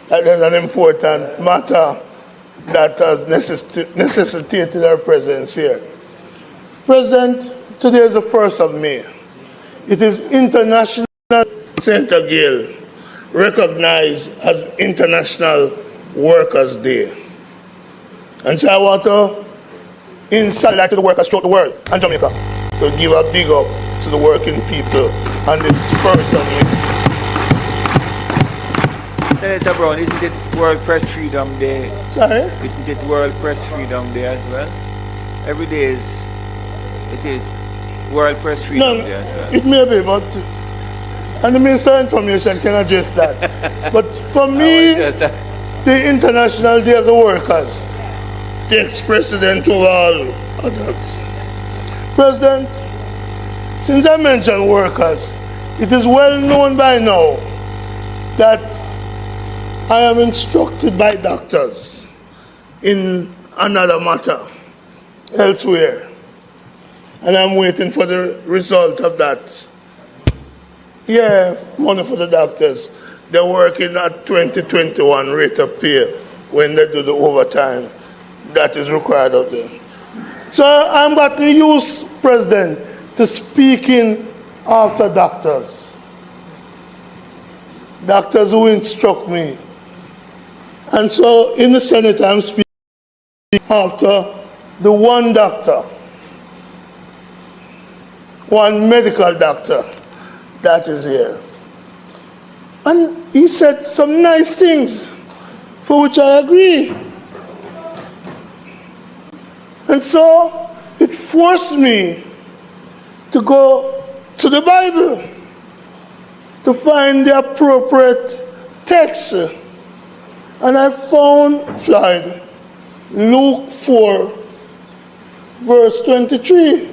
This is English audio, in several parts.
that there's an important matter that has necessitated our presence here. President, today is the 1st of May. It is International Senator Gill recognized as International Workers' Day. And so I want to inside to the workers throughout the world and Jamaica. So give a big up to the working people on this 1st of May. Senator Brown, isn't it World Press Freedom Day? Sorry? Isn't it World Press Freedom Day as well? Every day it is World Press Freedom Day as well. It may be, but and the Minister of Information can address that. But for me, the International Day of the Workers takes precedent over all others. President, since I mentioned workers, it is well known by now that I am instructed by doctors in another matter elsewhere, and I'm waiting for the result of that. Yeah, money for the doctors. They're working at 2021 rate of pay when they do the overtime that is required of them. So I'm going to use, President, to speaking after doctors. Doctors who instruct me. And so in the Senate, I'm speaking after the one doctor, one medical doctor that is here. And he said some nice things for which I agree. And so it forced me to go to the Bible to find the appropriate text. And I found, Floyd, Luke 4, verse 23.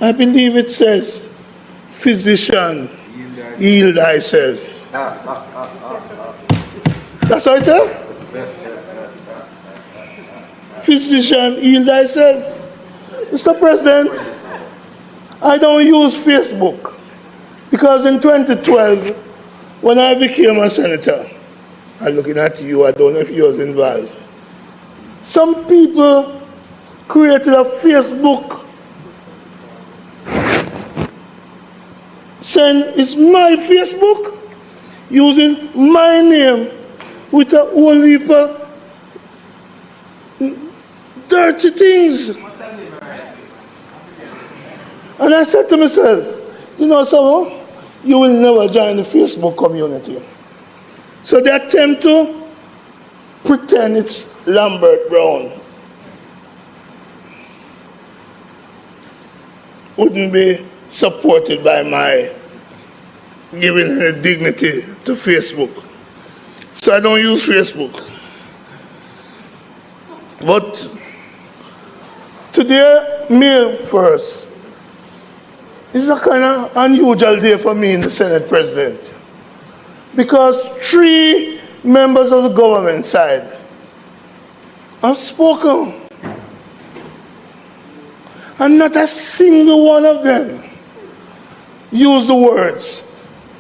I believe it says, physician, heal thyself. That's what it says? Physician, heal thyself. Mr. President, I don't use Facebook because in 2012, when I became a senator, I'm looking at you, I don't know if you was involved. Some people created a Facebook saying it's my Facebook, using my name with a whole heap of dirty things. And I said to myself, you know someone, you will never join the Facebook community. So they attempt to pretend it's Lambert Brown. Wouldn't be supported by my giving any dignity to Facebook. So I don't use Facebook. But today, May 1st, is a kind of unusual day for me in the Senate, President. Because 3 members of the government side have spoken. And not a single one of them used the words,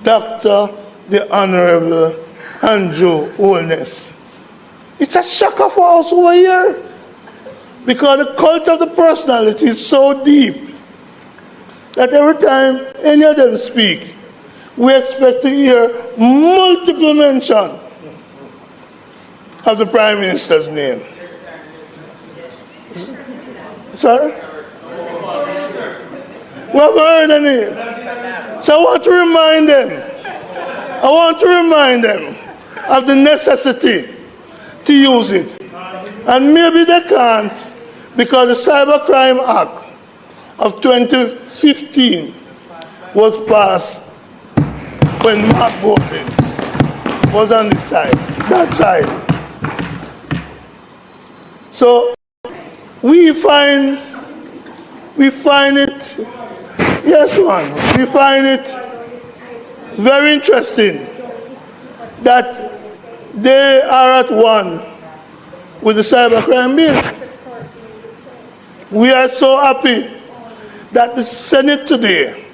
Dr. the Honorable Andrew Holness. It's a shocker for us over here. Because the cult of the personality is so deep that every time any of them speak, we expect to hear multiple mention of the Prime Minister's name. Sorry? We haven't heard any. So I want to remind them of the necessity to use it. And maybe they can't because the Cybercrime Act of 2015 was passed when Mark Gordon was on this side, that side. So we find it, yes, we find it very interesting that they are at one with the cybercrime bill. We are so happy that the Senate today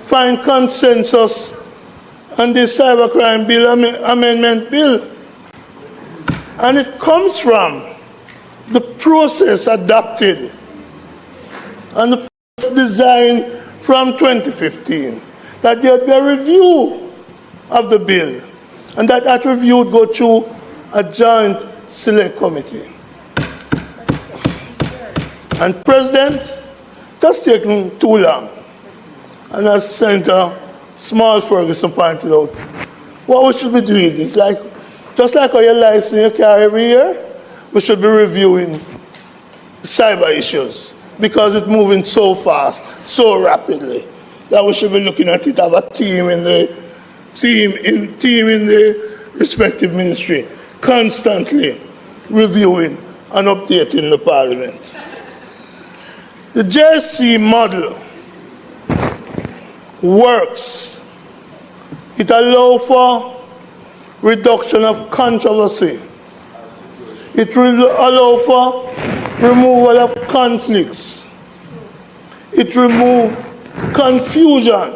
find consensus and the Cybercrime Bill Amendment Bill. And it comes from the process adopted and the process designed from 2015, that there would be a review of the bill, and that review would go through a joint select committee. And President, that's taken too long. And as Senator Small Ferguson pointed out, what we should be doing is just like how you license your car every year, we should be reviewing cyber issues because it's moving so fast, so rapidly, that we should be looking at it, have a team in the respective ministry, constantly reviewing and updating the Parliament. The JSC model works. It allows for reduction of controversy. It allows for removal of conflicts. It removes confusion.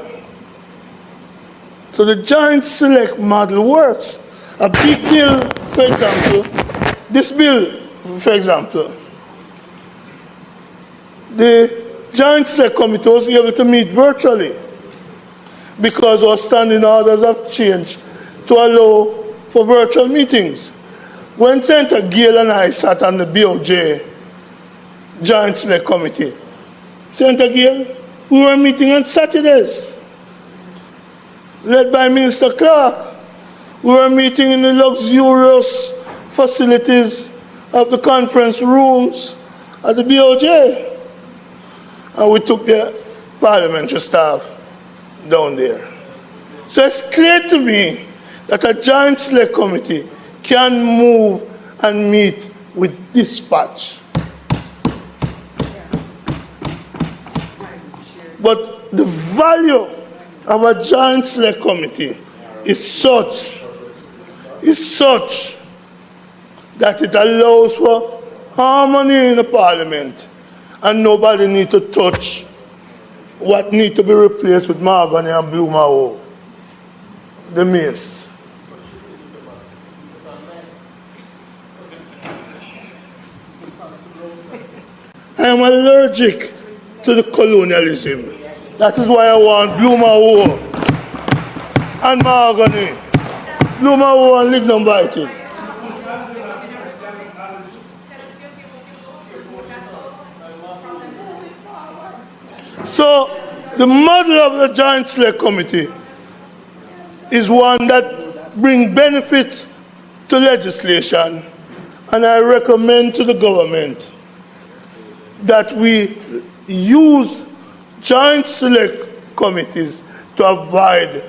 So the joint select model works. A big bill, for example, this bill, for example, the joint select committee was able to meet virtually because our standing orders have changed to allow for virtual meetings. When Senator Gale and I sat on the BOJ Joint Select Committee, Senator Gale, we were meeting on Saturdays, led by Minister Clark. We were meeting in the luxurious facilities of the conference rooms at the BOJ. And we took the parliamentary staff down there. So it's clear to me that a joint select committee can move and meet with dispatch. But the value of a joint select committee is such that it allows for harmony in the Parliament, and nobody needs to touch what needs to be replaced with mahogany and blue maho, the mace. I am allergic to the colonialism. That is why I want blue maho and mahogany. Blue maho and lignum vitae. So the model of the Joint Select Committee is one that brings benefits to legislation, and I recommend to the government that we use Joint Select Committees to avoid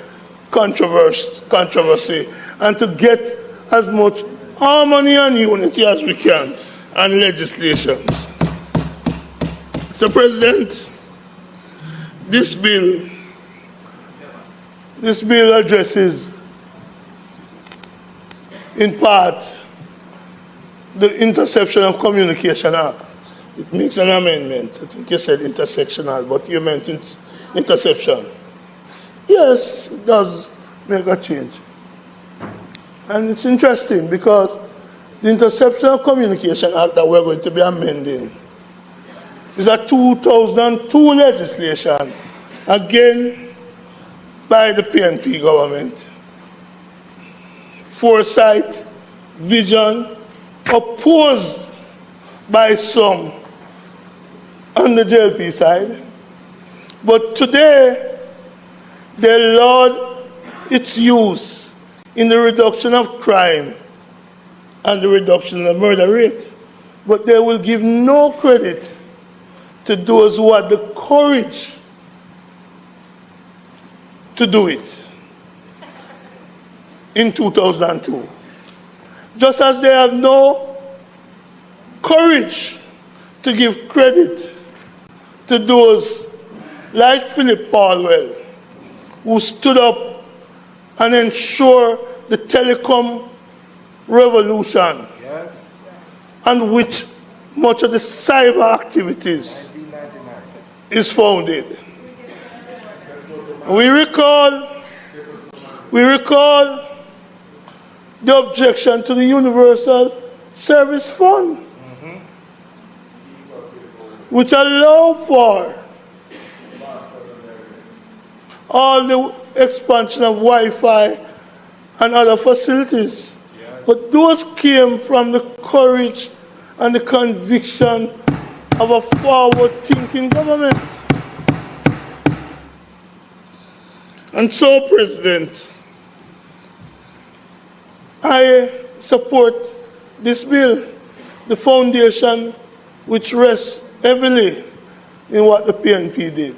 controversy and to get as much harmony and unity as we can on legislations. Mr. President, this bill addresses, in part, the Interception of Communication Act. It makes an amendment. I think you said intersectional, but you meant interception. Yes, it does make a change. And it's interesting because the Interception of Communication Act that we're going to be amending is a 2002 legislation, again by the PNP government. Foresight, vision, opposed by some on the JLP side. But today, they laud its use in the reduction of crime and the reduction of the murder rate. But they will give no credit to those who had the courage to do it in 2002. Just as they have no courage to give credit to those like Philip Paulwell, who stood up and ensured the telecom revolution, yes, on which much of the cyber activities is founded. We recall We recall the objection to the Universal Service Fund, which allow for all the expansion of Wi-Fi and other facilities. But those came from the courage and the conviction of a forward-thinking government. And so, President, I support this bill, the foundation which rests heavily in what the PNP did.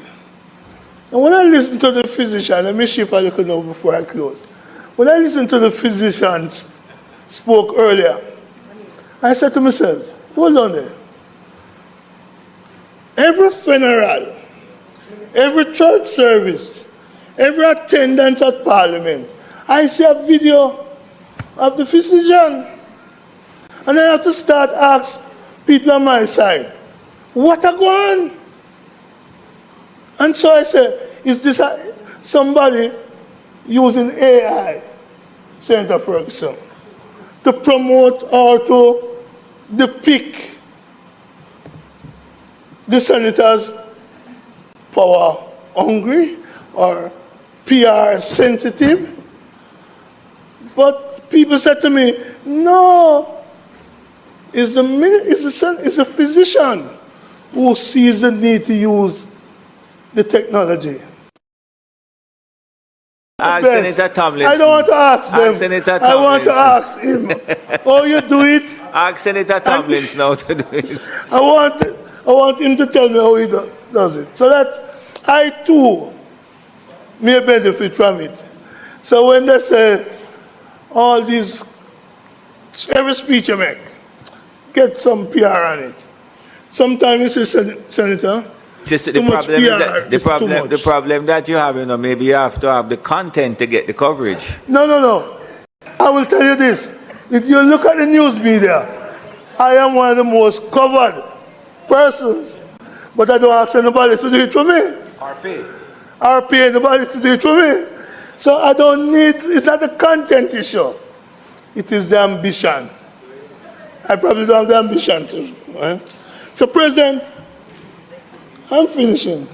And when I listen to the physician, let me shift a little now before I close. When I listened to the physicians spoke earlier, I said to myself, hold on there. Every funeral, every church service, every attendance at Parliament, I see a video of the physician. And I have to start ask people on my side, what are going on? And so I said, is this somebody using AI, Senator Ferguson, to promote or to depict the senators power hungry or PR sensitive? But people said to me, no, it's a physician who sees the need to use the technology. Ask Senator Tomlinson. I don't want to ask them. Ask Senator I want to ask him. Oh, you do it? Ask Senator Tomlinson now to do it. I want him to tell me how he does it, so that I too may benefit from it. So when they say all these, every speech you make, get some PR on it. Sometimes you say, Senator, the problem that you have, maybe you have to have the content to get the coverage. No. I will tell you this. If you look at the news media, I am one of the most covered persons, but I don't ask anybody to do it for me. RP anybody to do it for me. So I don't need, it's not the content issue. It is the ambition. I probably don't have the ambition to. Right? So, President, I'm finishing.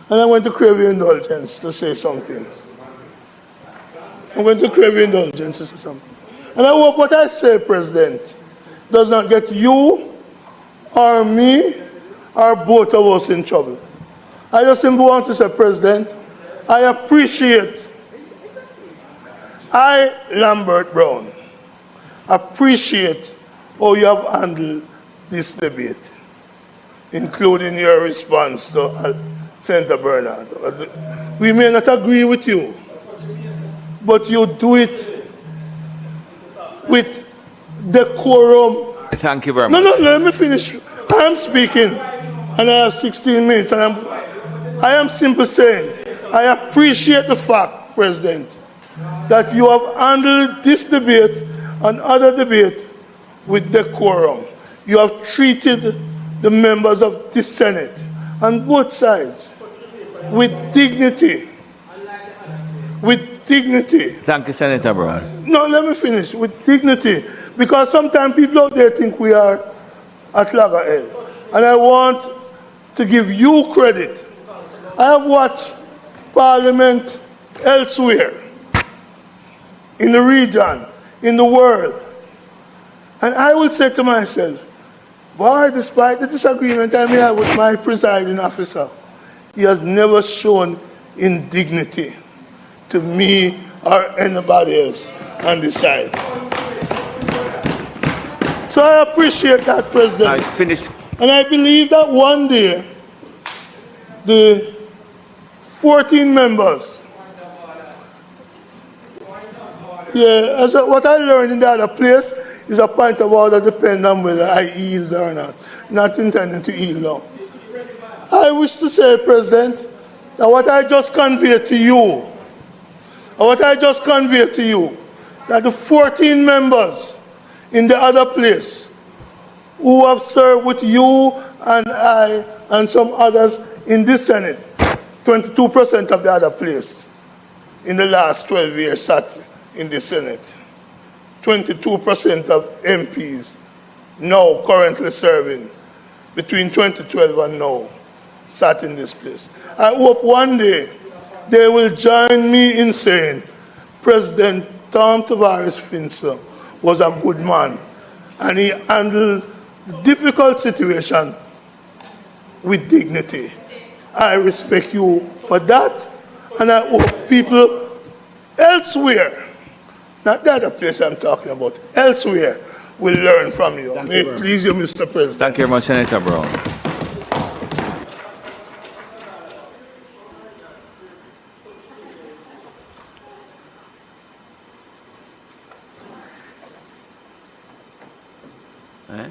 And I'm going to crave your indulgence to say something. I'm going to crave your indulgence to say something. And I hope what I say, President, does not get you or me or both of us in trouble. I just simply want to say, President, I appreciate, Lambert Brown, appreciate how you have handled this debate, including your response to Senator Bernard. We may not agree with you, but you do it with decorum. Thank you very much. No, let me finish. I am speaking, and I have 16 minutes, and I am simply saying, I appreciate the fact, President, that you have handled this debate and other debate with decorum. You have treated the members of the Senate on both sides with dignity. With dignity. Thank you, Senator Brown. No, let me finish. With dignity. Because sometimes people out there think we are at loggerhead. And I want to give you credit. I have watched Parliament elsewhere, in the region, in the world. And I would say to myself, boy, despite the disagreement I may have with my presiding officer, he has never shown indignity to me or anybody else on the side. So I appreciate that, President. I finished. And I believe that one day, the 14 members, what I learned in the other place is a point of order depending on whether I yield or not. Not intending to yield now. I wish to say, President, that what I just conveyed to you, that the 14 members in the other place who have served with you and I and some others in this Senate, 22% of the other place, in the last 12 years sat in the Senate. 22% of MPs now currently serving between 2012 and now sat in this place. I hope one day they will join me in saying President Tom Tavares Finson was a good man and he handled the difficult situation with dignity. I respect you for that, and I hope people elsewhere, not the other place I'm talking about, elsewhere, will learn from you. May it please you, Mr. President. Thank you very much, Senator Brown. Eh?